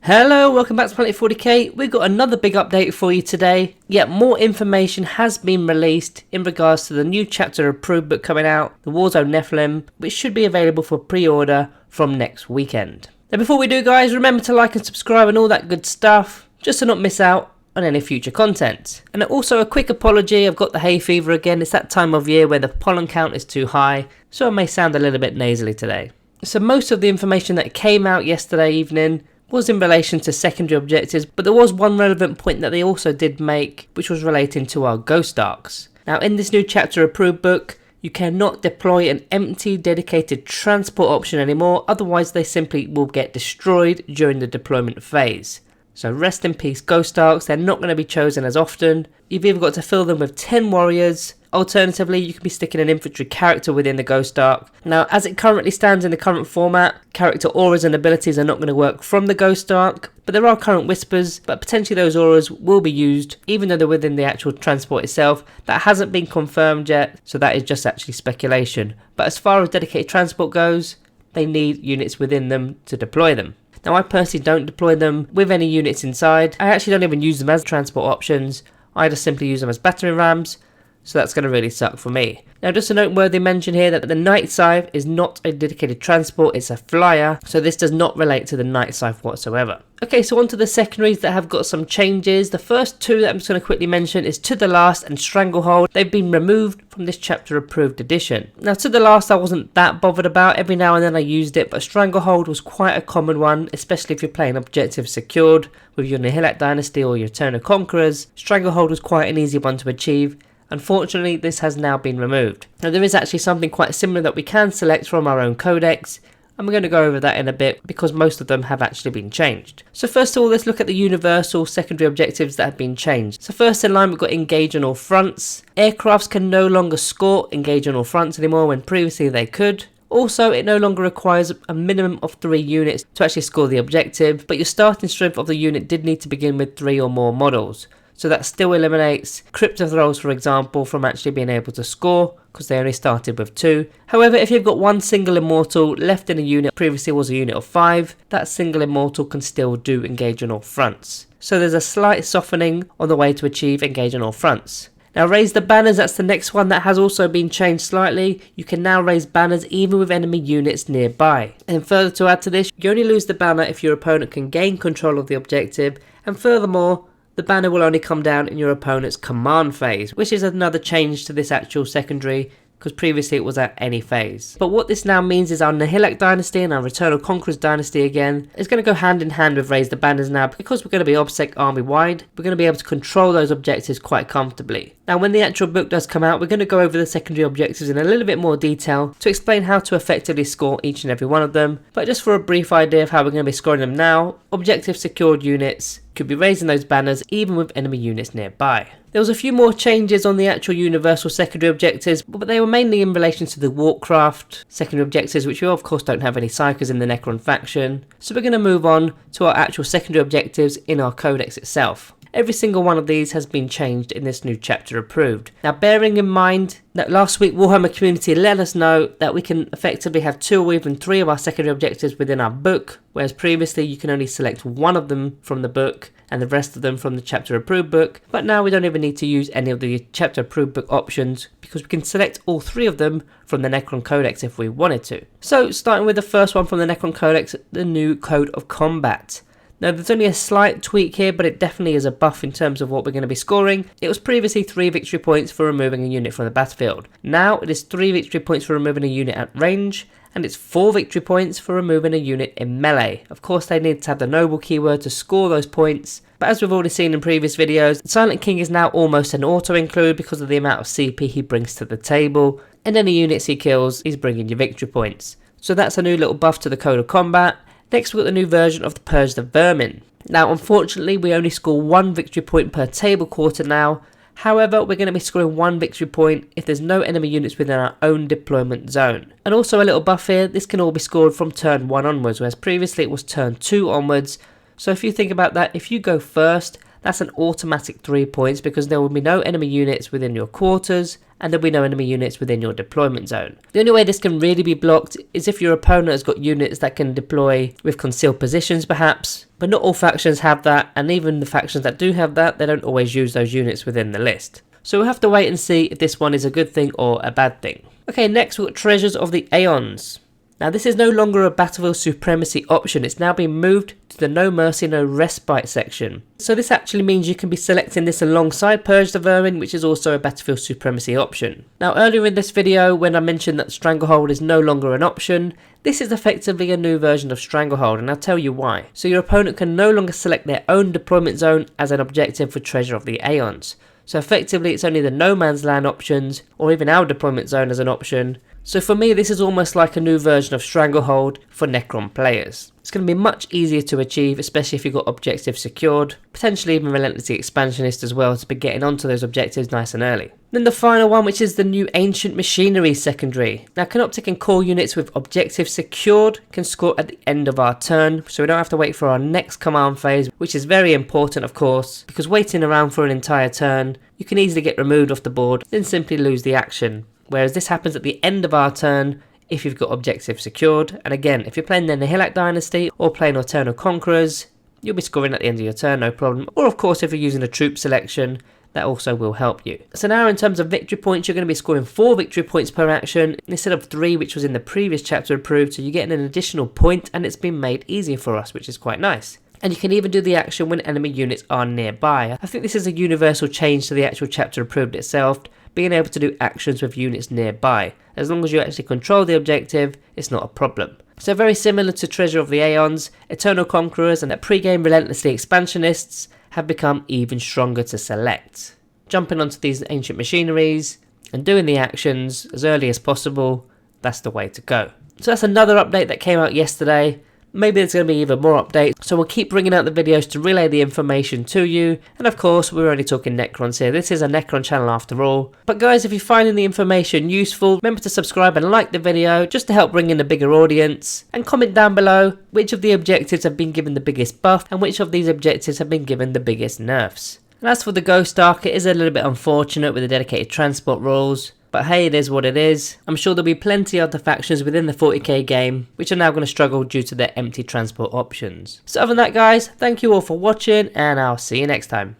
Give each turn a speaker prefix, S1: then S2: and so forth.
S1: Hello, welcome back to Planet 40k. We've got another big update for you today. Yet more information has been released in regards to the new chapter of PURGE book coming out, the Warzone Nephilim, which should be available for pre-order from next weekend. Now before we do guys, remember to like and subscribe and all that good stuff, just to not miss out on any future content. And also a quick apology, I've got the hay fever again. It's that time of year where the pollen count is too high, so I may sound a little bit nasally today. So most of the information that came out yesterday evening was in relation to secondary objectives, but there was one relevant point that they also did make, which was relating to our Ghost Arcs. Now in this new chapter of PURGE book, you cannot deploy an empty dedicated transport option anymore, otherwise they simply will get destroyed during the deployment phase. So rest in peace Ghost Arcs, they're not going to be chosen as often. You've either got to fill them with 10 warriors, alternatively you can be sticking an infantry character within the Ghost Arc. Now as it currently stands in the current format, character auras and abilities are not going to work from the Ghost Arc, but there are current whispers, but potentially those auras will be used even though they're within the actual transport itself. That hasn't been confirmed yet, so that is just actually speculation. But as far as dedicated transport goes, they need units within them to deploy them. Now I personally don't deploy them with any units inside. I actually don't even use them as transport options. I just simply use them as battering rams, so that's going to really suck for me. Now just a noteworthy mention here that the Night Scythe is not a dedicated transport, it's a flyer, so this does not relate to the Night Scythe whatsoever. Okay, so on to the secondaries that have got some changes. The first two that I'm just going to quickly mention is To The Last and Stranglehold. They've been removed from this chapter approved edition. Now To The Last I wasn't that bothered about, every now and then I used it, but Stranglehold was quite a common one, especially if you're playing objectives secured with your Necron Dynasty or your Turn of Conquerors. Stranglehold was quite an easy one to achieve. Unfortunately, this has now been removed. Now there is actually something quite similar that we can select from our own codex, and we're going to go over that in a bit because most of them have actually been changed. So first of all, let's look at the universal secondary objectives that have been changed. So first in line, we've got engage on all fronts. Aircrafts can no longer score engage on all fronts anymore when previously they could. Also, it no longer requires a minimum of 3 units to actually score the objective, but your starting strength of the unit did need to begin with 3 or more models. So that still eliminates Crypto Thralls, for example, from actually being able to score because they only started with 2. However, if you've got one single immortal left in a unit, previously was a unit of 5, that single immortal can still do engage on all fronts. So there's a slight softening on the way to achieve engage on all fronts. Now raise the banners, that's the next one that has also been changed slightly. You can now raise banners even with enemy units nearby. And further to add to this, you only lose the banner if your opponent can gain control of the objective, and furthermore, the banner will only come down in your opponent's command phase, which is another change to this actual secondary, because previously it was at any phase. But what this now means is our Necron Dynasty and our Return of Conquerors Dynasty again is going to go hand in hand with Raise the Banners now, because we're going to be OBSEC army wide. We're going to be able to control those objectives quite comfortably. Now when the actual book does come out, we're going to go over the secondary objectives in a little bit more detail to explain how to effectively score each and every one of them. But just for a brief idea of how we're going to be scoring them now, objective secured units could be raising those banners even with enemy units nearby. There was a few more changes on the actual universal secondary objectives, but they were mainly in relation to the Warcraft secondary objectives, which we of course don't have any Psychers in the Necron faction. So we're going to move on to our actual secondary objectives in our codex itself. Every single one of these has been changed in this new chapter approved. Now bearing in mind that last week Warhammer community let us know that we can effectively have 2 or even 3 of our secondary objectives within our book, whereas previously you can only select 1 of them from the book and the rest of them from the chapter approved book. But now we don't even need to use any of the chapter approved book options because we can select all 3 of them from the Necron Codex if we wanted to. So starting with the first one from the Necron Codex, the new Code of Combat. Now there's only a slight tweak here, but it definitely is a buff in terms of what we're going to be scoring. It was previously 3 victory points for removing a unit from the battlefield. Now it is 3 victory points for removing a unit at range, and it's 4 victory points for removing a unit in melee. Of course they need to have the noble keyword to score those points, but as we've already seen in previous videos, Silent King is now almost an auto include because of the amount of CP he brings to the table, and any units he kills, he's bringing you victory points. So that's a new little buff to the Code of Combat. Next we've got the new version of the PURGE the Vermin. Now unfortunately we only score 1 victory point per table quarter now. However, we're going to be scoring 1 victory point if there's no enemy units within our own deployment zone. And also a little buff here, this can all be scored from turn 1 onwards, whereas previously it was turn 2 onwards. So if you think about that, if you go first, that's an automatic 3 points because there will be no enemy units within your quarters and there'll be no enemy units within your deployment zone. The only way this can really be blocked is if your opponent has got units that can deploy with concealed positions perhaps, but not all factions have that, and even the factions that do have that, they don't always use those units within the list. So we'll have to wait and see if this one is a good thing or a bad thing. Okay, next we've got Treasures of the Aeons. Now this is no longer a Battlefield Supremacy option, it's now been moved to the No Mercy No Respite section. So this actually means you can be selecting this alongside Purge the Vermin, which is also a Battlefield Supremacy option. Now earlier in this video when I mentioned that Stranglehold is no longer an option, this is effectively a new version of Stranglehold, and I'll tell you why. So your opponent can no longer select their own deployment zone as an objective for Treasure of the Aeons. So effectively it's only the No Man's Land options, or even our deployment zone as an option. So for me this is almost like a new version of Stranglehold for Necron players. It's going to be much easier to achieve, especially if you've got objectives secured, potentially even Relentlessly Expansionist as well, to be getting onto those objectives nice and early. Then the final one, which is the new Ancient Machinery secondary. Now CANOPTEK and core units with objectives secured can score at the end of our turn, so we don't have to wait for our next command phase, which is very important of course, because waiting around for an entire turn, you can easily get removed off the board, then simply lose the action. Whereas this happens at the end of our turn if you've got objectives secured, and again if you're playing the Nihilak Dynasty or playing Eternal Conquerors, you'll be scoring at the end of your turn, no problem. Or of course if you're using a troop selection, that also will help you. So now in terms of victory points, you're going to be scoring 4 victory points per action instead of 3, which was in the previous chapter approved, so you're getting an additional point and it's been made easier for us, which is quite nice. And you can even do the action when enemy units are nearby. I think this is a universal change to the actual chapter approved itself, being able to do actions with units nearby. As long as you actually control the objective, it's not a problem. So very similar to Treasure of the Aeons, Eternal Conquerors and the pre-game Relentlessly Expansionists have become even stronger to select. Jumping onto these ancient machineries and doing the actions as early as possible, that's the way to go. So that's another update that came out yesterday. Maybe there's going to be even more updates, so we'll keep bringing out the videos to relay the information to you. And of course, we're only talking Necrons here. This is a Necron channel after all. But guys, if you're finding the information useful, remember to subscribe and like the video just to help bring in a bigger audience. And comment down below which of the objectives have been given the biggest buff and which of these objectives have been given the biggest nerfs. And as for the Ghost Ark, it is a little bit unfortunate with the dedicated transport rules. But hey, it is what it is. I'm sure there'll be plenty of other factions within the 40k game which are now going to struggle due to their empty transport options. So other than that guys, thank you all for watching and I'll see you next time.